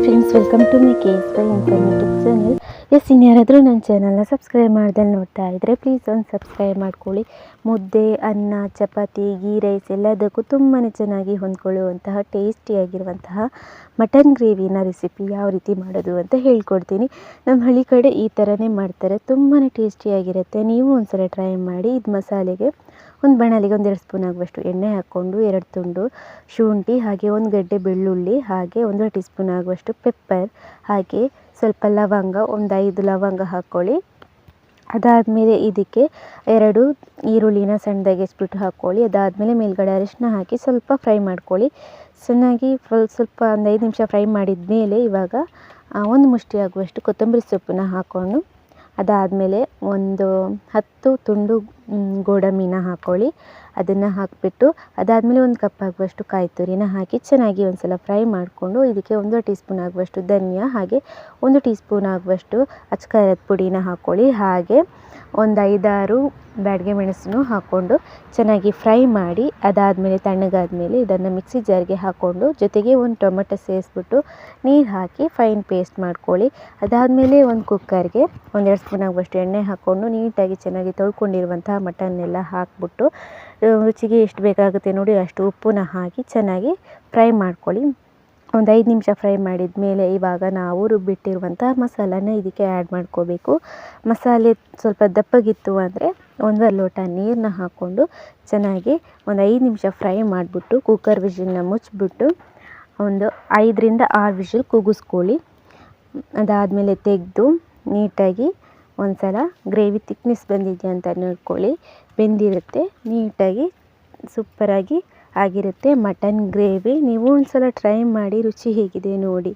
Friends, welcome to my KSY informative channel. ಇನ್ಯಾರಾದರೂ ನನ್ನ ಚಾನಲ್ನ ಸಬ್ಸ್ಕ್ರೈಬ್ ಮಾಡ್ದಲ್ಲಿ ನೋಡ್ತಾ ಇದ್ದರೆ ಪ್ಲೀಸ್ ಒಂದು ಸಬ್ಸ್ಕ್ರೈಬ್ ಮಾಡ್ಕೊಳ್ಳಿ. ಮುದ್ದೆ, ಅನ್ನ, ಚಪಾತಿ, ಗೀ ರೈಸ್ ಎಲ್ಲದಕ್ಕೂ ತುಂಬಾ ಚೆನ್ನಾಗಿ ಹೊಂದ್ಕೊಳ್ಳುವಂತಹ ಟೇಸ್ಟಿಯಾಗಿರುವಂತಹ ಮಟನ್ ಗ್ರೇವಿನ ರೆಸಿಪಿ ಯಾವ ರೀತಿ ಮಾಡೋದು ಅಂತ ಹೇಳ್ಕೊಡ್ತೀನಿ. ನಮ್ಮ ಹಳ್ಳಿ ಕಡೆ ಈ ಥರನೇ ಮಾಡ್ತಾರೆ, ತುಂಬಾ ಟೇಸ್ಟಿಯಾಗಿರುತ್ತೆ. ನೀವು ಒಂದ್ಸಲ ಟ್ರೈ ಮಾಡಿ. ಇದು ಮಸಾಲೆಗೆ ಒಂದು ಬಾಣಲಿಗೆ 1-2 ಸ್ಪೂನ್ ಆಗುವಷ್ಟು ಎಣ್ಣೆ ಹಾಕ್ಕೊಂಡು 2 ತುಂಡು ಶುಂಠಿ, ಹಾಗೆ 1 ಗಡ್ಡೆ ಬೆಳ್ಳುಳ್ಳಿ, ಹಾಗೆ 1 ಟೀ ಸ್ಪೂನ್ ಆಗುವಷ್ಟು ಪೆಪ್ಪರ್, ಹಾಗೆ ಸ್ವಲ್ಪ ಲವಂಗ, ಒಂದು 5 ಲವಂಗ ಹಾಕ್ಕೊಳ್ಳಿ. ಅದಾದಮೇಲೆ ಇದಕ್ಕೆ 2 ಈರುಳ್ಳಿನ ಸಣ್ಣದಾಗಿ ಹೆಚ್ಚಿಬಿಟ್ಟು ಹಾಕ್ಕೊಳ್ಳಿ. ಅದಾದಮೇಲೆ ಮೇಲ್ಗಡೆ ಅರಿಶಿನ ಹಾಕಿ ಸ್ವಲ್ಪ ಫ್ರೈ ಮಾಡ್ಕೊಳ್ಳಿ. ಚೆನ್ನಾಗಿ ಸ್ವಲ್ಪ ಒಂದು 5 ನಿಮಿಷ ಫ್ರೈ ಮಾಡಿದ ಮೇಲೆ ಇವಾಗ 1 ಮುಷ್ಟಿ ಆಗುವಷ್ಟು ಕೊತ್ತಂಬರಿ ಸೊಪ್ಪನ್ನ ಹಾಕ್ಕೊಂಡು, ಅದಾದಮೇಲೆ ಒಂದು 10 ತುಂಡು ಗೋಡಂಬಿನ ಹಾಕ್ಕೊಳ್ಳಿ. ಅದನ್ನು ಹಾಕಿಬಿಟ್ಟು ಅದಾದಮೇಲೆ 1 ಕಪ್ ಆಗುವಷ್ಟು ಕಾಯಿ ತುರಿನ ಹಾಕಿ ಚೆನ್ನಾಗಿ ಒಂದು ಸಲ ಫ್ರೈ ಮಾಡಿಕೊಂಡು, ಇದಕ್ಕೆ 1 ಟೀ ಸ್ಪೂನ್ ಆಗುವಷ್ಟು ಧನಿಯಾ, ಹಾಗೆ 1 ಟೀ ಸ್ಪೂನ್ ಆಗುವಷ್ಟು ಅಚ್ಚಕಾರದ ಪುಡಿನ ಹಾಕ್ಕೊಳ್ಳಿ. ಹಾಗೆ ಒಂದು 5-6 ಬ್ಯಾಡಗೆ ಮೆಣಸನ್ನು ಹಾಕ್ಕೊಂಡು ಚೆನ್ನಾಗಿ ಫ್ರೈ ಮಾಡಿ, ಅದಾದಮೇಲೆ ತಣ್ಣಗಾದಮೇಲೆ ಇದನ್ನು ಮಿಕ್ಸಿ ಜಾರ್ಗೆ ಹಾಕ್ಕೊಂಡು ಜೊತೆಗೆ 1 ಟೊಮೆಟೊ ಸೇರಿಸ್ಬಿಟ್ಟು ನೀರು ಹಾಕಿ ಫೈನ್ ಪೇಸ್ಟ್ ಮಾಡ್ಕೊಳ್ಳಿ. ಅದಾದಮೇಲೆ ಒಂದು ಕುಕ್ಕರ್ಗೆ 1-2 ಸ್ಪೂನ್ ಆಗುವಷ್ಟು ಎಣ್ಣೆ ಹಾಕ್ಕೊಂಡು ನೀಟಾಗಿ ಚೆನ್ನಾಗಿ ತೊಳ್ಕೊಂಡಿರುವಂತಹ ಮಟನ್ನೆಲ್ಲ ಹಾಕ್ಬಿಟ್ಟು ರುಚಿಗೆ ಎಷ್ಟು ಬೇಕಾಗುತ್ತೆ ನೋಡಿ ಅಷ್ಟು ಉಪ್ಪನ್ನ ಹಾಕಿ ಚೆನ್ನಾಗಿ ಫ್ರೈ ಮಾಡ್ಕೊಳ್ಳಿ. ಒಂದು 5 ನಿಮಿಷ ಫ್ರೈ ಮಾಡಿದ ಮೇಲೆ ಇವಾಗ ನಾವು ರುಬ್ಬಿಟ್ಟಿರುವಂಥ ಮಸಾಲಾನ ಇದಕ್ಕೆ ಆ್ಯಡ್ ಮಾಡ್ಕೋಬೇಕು. ಮಸಾಲೆ ಸ್ವಲ್ಪ ದಪ್ಪಗಿತ್ತು ಅಂದರೆ 1 ಲೋಟ ನೀರನ್ನ ಹಾಕ್ಕೊಂಡು ಚೆನ್ನಾಗಿ ಒಂದು 5 ನಿಮಿಷ ಫ್ರೈ ಮಾಡಿಬಿಟ್ಟು ಕುಕ್ಕರ್ ವಿಷಲ್ನ ಮುಚ್ಚಿಬಿಟ್ಟು ಒಂದು 5-6 ವಿಷಲ್ ಕೂಗಿಸ್ಕೊಳ್ಳಿ. ಅದಾದಮೇಲೆ ತೆಗೆದು ನೀಟಾಗಿ ಒಂದು ಸಲ ಗ್ರೇವಿ ತಿಕ್ನೆಸ್ ಬಂದಿದೆಯಾ ಅಂತ ನೋಡ್ಕೊಳ್ಳಿ. ಬೆಂದಿರುತ್ತೆ, ನೀಟಾಗಿ ಸೂಪರಾಗಿ ಆಗಿರುತ್ತೆ ಮಟನ್ ಗ್ರೇವಿ. ನೀವು ಒಂದು ಸಲ ಟ್ರೈ ಮಾಡಿ, ರುಚಿ ಹೇಗಿದೆ ನೋಡಿ.